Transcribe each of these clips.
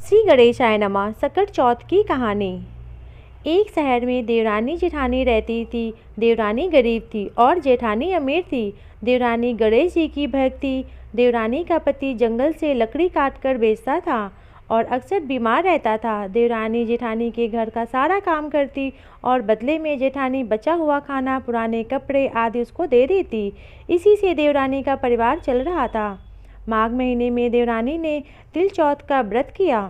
श्री गणेशाय नमः। सकट चौथ की कहानी। एक शहर में देवरानी जेठानी रहती थी। देवरानी गरीब थी और जेठानी अमीर थी। देवरानी गणेश जी की भक्त थी। देवरानी का पति जंगल से लकड़ी काटकर बेचता था और अक्सर बीमार रहता था। देवरानी जेठानी के घर का सारा काम करती और बदले में जेठानी बचा हुआ खाना, पुराने कपड़े आदि उसको दे देती। इसी से देवरानी का परिवार चल रहा था। माघ महीने में देवरानी ने तिल चौथ का व्रत किया।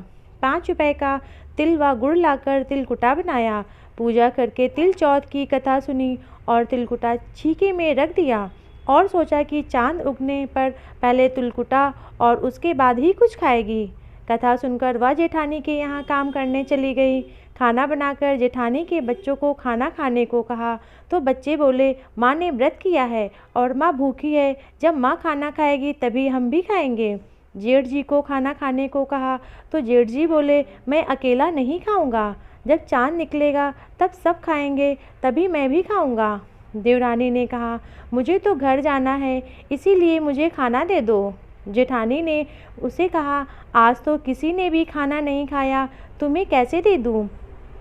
5 रुपए का तिल व गुड़ लाकर तिलकुटा बनाया। पूजा करके तिल चौथ की कथा सुनी और तिलकुटा छीके में रख दिया और सोचा कि चांद उगने पर पहले तिलकुटा और उसके बाद ही कुछ खाएगी। कथा सुनकर वह जेठानी के यहाँ काम करने चली गई। खाना बनाकर जेठानी के बच्चों को खाना खाने को कहा तो बच्चे बोले, माँ ने व्रत किया है और माँ भूखी है, जब माँ खाना खाएगी तभी हम भी खाएंगे। जेठ जी को खाना खाने को कहा तो जेठ जी बोले, मैं अकेला नहीं खाऊंगा, जब चांद निकलेगा तब सब खाएंगे, तभी मैं भी खाऊंगा। देवरानी ने कहा, मुझे तो घर जाना है, इसीलिए मुझे खाना दे दो। जेठानी ने उसे कहा, आज तो किसी ने भी खाना नहीं खाया, तुम्हें कैसे दे दूँ?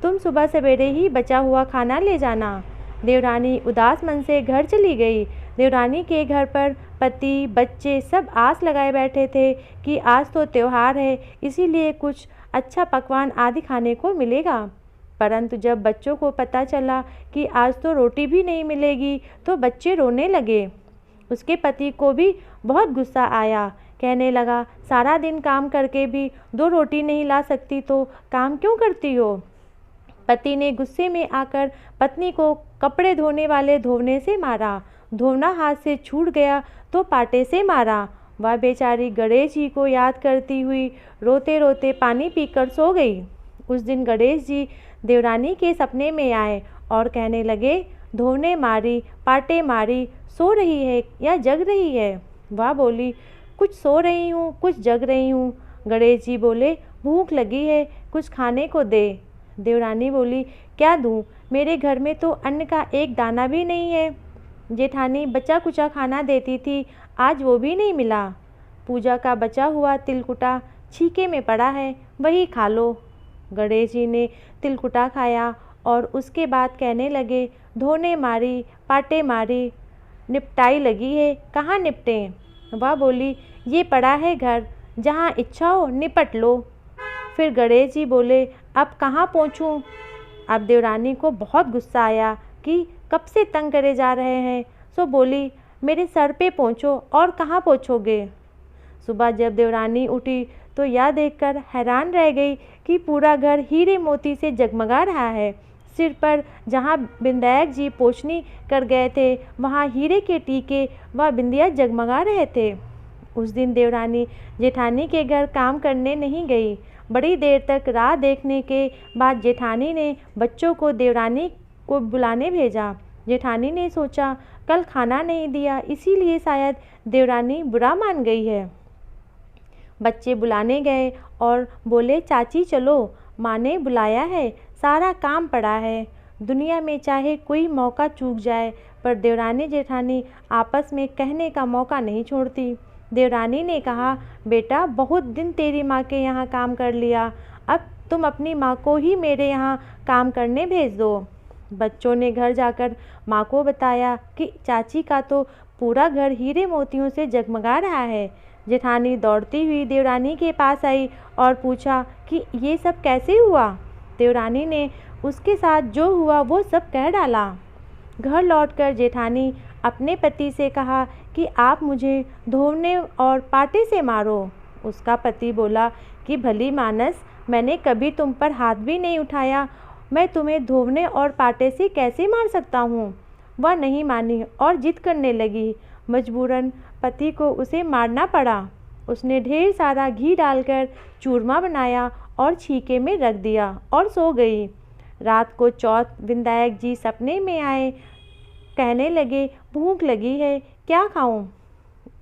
तुम सुबह सवेरे ही बचा हुआ खाना ले जाना। देवरानी उदास मन से घर चली गई। देवरानी के घर पर पति बच्चे सब आस लगाए बैठे थे कि आज तो त्योहार है, इसीलिए कुछ अच्छा पकवान आदि खाने को मिलेगा। परंतु जब बच्चों को पता चला कि आज तो रोटी भी नहीं मिलेगी तो बच्चे रोने लगे। उसके पति को भी बहुत गुस्सा आया। कहने लगा, सारा दिन काम करके भी 2 रोटी नहीं ला सकती तो काम क्यों करती हो? पति ने गुस्से में आकर पत्नी को कपड़े धोने वाले धोने से मारा। धोना हाथ से छूट गया तो पाटे से मारा। वह बेचारी गणेश जी को याद करती हुई रोते रोते पानी पीकर सो गई। उस दिन गणेश जी देवरानी के सपने में आए और कहने लगे, धोने मारी, पाटे मारी, सो रही है या जग रही है? वह बोली, कुछ सो रही हूँ, कुछ जग रही हूँ। गणेश जी बोले, भूख लगी है, कुछ खाने को दे। देवरानी बोली, क्या दूँ? मेरे घर में तो अन्न का एक दाना भी नहीं है। जेठानी बचा कुचा खाना देती थी, आज वो भी नहीं मिला। पूजा का बचा हुआ तिलकुटा छीके में पड़ा है, वही खा लो। गणेश जी ने तिलकुटा खाया और उसके बाद कहने लगे, धोने मारी, पाटे मारी, निपटाई लगी है, कहाँ निपटें? वह बोली, ये पड़ा है घर, जहाँ इच्छा हो निपट लो। फिर गणेश जी बोले, अब कहाँ पहुँचूँ? अब देवरानी को बहुत गुस्सा आया कि कब से तंग करे जा रहे हैं, सो बोली, मेरे सर पे पहुँचो। और कहाँ पहुँचोगे? सुबह जब देवरानी उठी तो यह देखकर हैरान रह गई कि पूरा घर हीरे मोती से जगमगा रहा है। सिर पर जहाँ विनायक जी पोछनी कर गए थे, वहाँ हीरे के टीके व बिंदिया जगमगा रहे थे। उस दिन देवरानी जेठानी के घर काम करने नहीं गई। बड़ी देर तक राह देखने के बाद जेठानी ने बच्चों को देवरानी को बुलाने भेजा। जेठानी ने सोचा, कल खाना नहीं दिया, इसीलिए शायद देवरानी बुरा मान गई है। बच्चे बुलाने गए और बोले, चाची चलो, माँ ने बुलाया है, सारा काम पड़ा है। दुनिया में चाहे कोई मौका चूक जाए, पर देवरानी जेठानी आपस में कहने का मौका नहीं छोड़ती। देवरानी ने कहा, बेटा बहुत दिन तेरी माँ के यहाँ काम कर लिया, अब तुम अपनी माँ को ही मेरे यहाँ काम करने भेज दो। बच्चों ने घर जाकर माँ को बताया कि चाची का तो पूरा घर हीरे मोतियों से जगमगा रहा है। जेठानी दौड़ती हुई देवरानी के पास आई और पूछा कि ये सब कैसे हुआ? देवरानी ने उसके साथ जो हुआ वो सब कह डाला। घर लौटकर जेठानी अपने पति से कहा कि आप मुझे धोने और पाटे से मारो। उसका पति बोला कि भली मानस, मैंने कभी तुम पर हाथ भी नहीं उठाया, मैं तुम्हें धोने और पाटे से कैसे मार सकता हूँ? वह नहीं मानी और जिद करने लगी। मजबूरन पति को उसे मारना पड़ा। उसने ढेर सारा घी डालकर चूरमा बनाया और छीके में रख दिया और सो गई। रात को चौथ विनायक जी सपने में आए। कहने लगे, भूख लगी है, क्या खाऊं?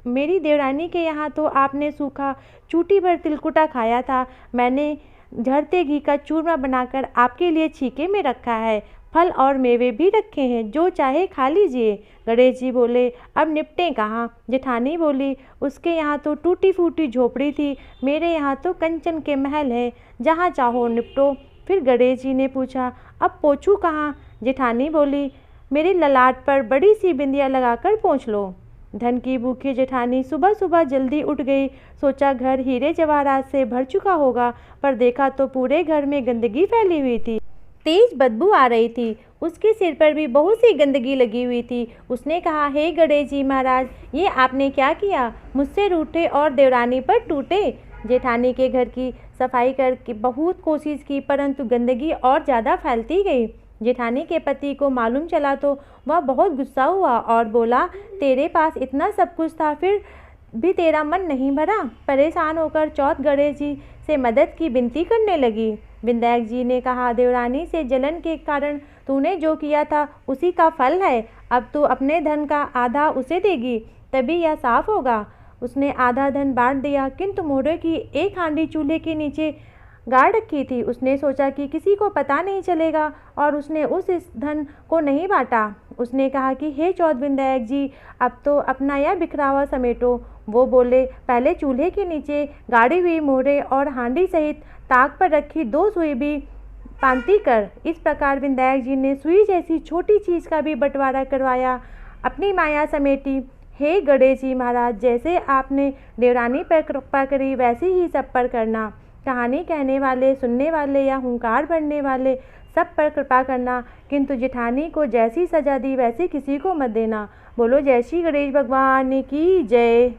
मेरी देवरानी के यहाँ तो आपने सूखा चूटी भर तिलकुटा खाया था, मैंने झरते घी का चूरमा बनाकर आपके लिए छीके में रखा है, फल और मेवे भी रखे हैं, जो चाहे खा लीजिए। गणेश जी बोले, अब निपटें कहाँ? जेठानी बोली, उसके यहाँ तो टूटी फूटी झोपड़ी थी, मेरे यहाँ तो कंचन के महल है, जहाँ चाहो निपटो। फिर गणेश जी ने पूछा, अब पोंछूं कहाँ? जेठानी बोली, मेरी ललाट पर बड़ी सी बिंदिया लगाकर पोंछ लो। धन की भूखी जेठानी सुबह सुबह जल्दी उठ गई। सोचा घर हीरे जवाहरात से भर चुका होगा, पर देखा तो पूरे घर में गंदगी फैली हुई थी। तेज बदबू आ रही थी। उसके सिर पर भी बहुत सी गंदगी लगी हुई थी। उसने कहा, हे गणेश जी महाराज, ये आपने क्या किया? मुझसे रूठे और देवरानी पर टूटे। जेठानी के घर की सफाई करके बहुत कोशिश की, परंतु गंदगी और ज़्यादा फैलती गई। जेठानी के पति को मालूम चला तो वह बहुत गुस्सा हुआ और बोला, तेरे पास इतना सब कुछ था, फिर भी तेरा मन नहीं भरा? परेशान होकर चौथ गणेश जी से मदद की विनती करने लगी। विनायक जी ने कहा, देवरानी से जलन के कारण तूने जो किया था उसी का फल है। अब तू अपने धन का आधा उसे देगी, तभी यह साफ होगा। उसने आधा धन बांट दिया, किंतु मोहरे की एक हांडी चूल्हे के नीचे गाड़ रखी थी। उसने सोचा कि किसी को पता नहीं चलेगा, और उसने इस धन को नहीं बांटा। उसने कहा कि हे चौथ विनायक जी, अब तो अपना यह बिखरा हुआ समेटो। वो बोले, पहले चूल्हे के नीचे गाड़ी हुई मोहरे और हांडी सहित ताक पर रखी 2 सुई भी पांति कर। इस प्रकार विनायक जी ने सुई जैसी छोटी चीज़ का भी बंटवारा करवाया, अपनी माया समेटी। हे गणेश जी महाराज, जैसे आपने देवरानी पर कृपा करी, वैसे ही सब पर करना। कहानी कहने वाले, सुनने वाले या हुंकार भरने वाले सब पर कृपा करना, किंतु जेठानी को जैसी सजा दी वैसे किसी को मत देना। बोलो जय श्री गणेश भगवान की जय।